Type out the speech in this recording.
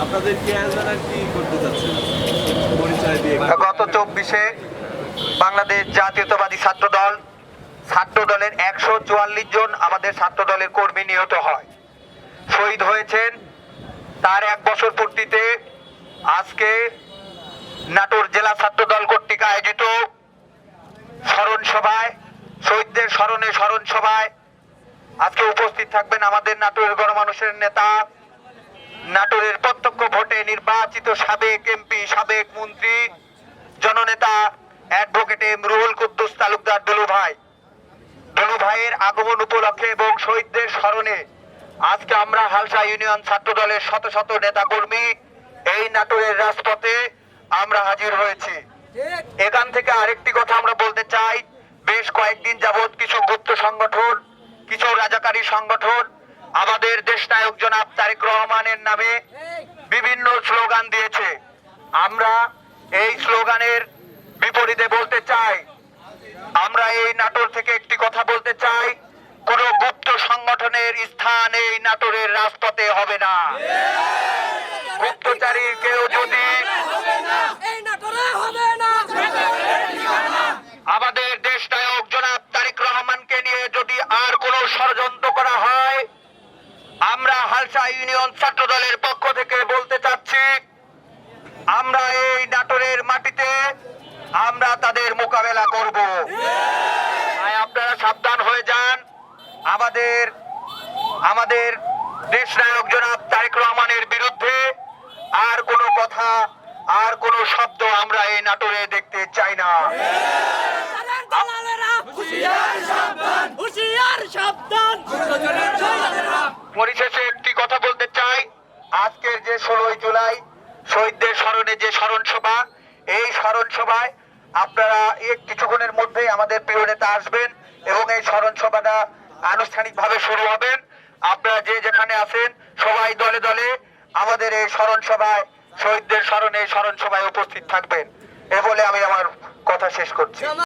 আপনাদের কেয়ারদারা কি করতে যাচ্ছেন পরিচয় দিয়ে? গত 24-এ বাংলাদেশ জাতীয়তাবাদী ছাত্র দলের 144 জন আমাদের ছাত্র দলের কর্মী নিহত হয়, শহীদ হয়েছেন। তার 1 বছর পূর্তিতে আজকে নাটোর জেলা ছাত্র দল কর্তৃক আয়োজিত স্মরণ সভায়, শহীদদের স্মরণে স্মরণ সভায় আজকে উপস্থিত থাকবেন আমাদের নাটোরের গণমানুষের নেতা, নাটোরের প্রত্যক্ষ ভোটে নির্বাচিত সাবেক এমপি, সাবেক মন্ত্রী, জননেতা অ্যাডভোকেট এম রুহুল কুদ্দুস তালুকদার দুলু ভাইয়ের আগমন উপলক্ষে এবং শহীদদের স্মরণে আজকে আমরা হালসা ইউনিয়ন ছাত্র দলের শত শত নেতা কর্মী এই নাটোরের রাজপথে আমরা হাজির হয়েছি। এখান থেকে আরেকটি কথা আমরা বলতে চাই, বেশ কয়েকদিন যাবৎ কিছু গুপ্ত সংগঠন, কিছু রাজাকারী সংগঠন আমাদের দেশনায়ক জনাব তারেক রহমানের নামে বিভিন্ন স্লোগান দিয়েছে। আমরা এই স্লোগানের বিপরীতে বলতে চাই, আমরা এই নাটোর থেকে একটি কথা বলতে চাই, কোন গুপ্ত সংগঠনের স্থান এই নাটোরের রাজপথে হবে না। গুপ্তচারী কেউ যদি আমাদের দেশ নায়ক জনাব তারেক রহমানকে নিয়ে যদি আর কোন ষড়যন্ত্র করা হয়, আমরা হালসা ইউনিয়ন ছাত্র দলের পক্ষ থেকে বলতে চাচ্ছি, আমরা এই নাটোরের মাটিতে আমরা তাদের মোকাবেলা করব। তাই আপনারা সাবধান হয়ে যান। আমাদের দেশ নায়ক জনাব তারেক রহমানের বিরুদ্ধে আর কোনো কথা, আর কোনো শব্দ আমরা এই নাটোরে দেখতে চাই না। পরিশেষে একটি কথা বলতে চাই, আজকের যে 16 জুলাই শহীদদের স্মরণে যে স্মরণ সভা, এই স্মরণ সভায় আপনারা কিছুক্ষণের মধ্যেই আমাদের প্রিয় নেতা আসবেন এবং এই স্মরণ সভাটা আনুষ্ঠানিকভাবে শুরু হবেন। আপনারা যে যেখানে আছেন সবাই দলে দলে আমাদের এই স্মরণ সভায়, শহীদদের স্মরণে স্মরণ সভায় উপস্থিত থাকবেন। এ বলে আমি আমার কথা শেষ করছি।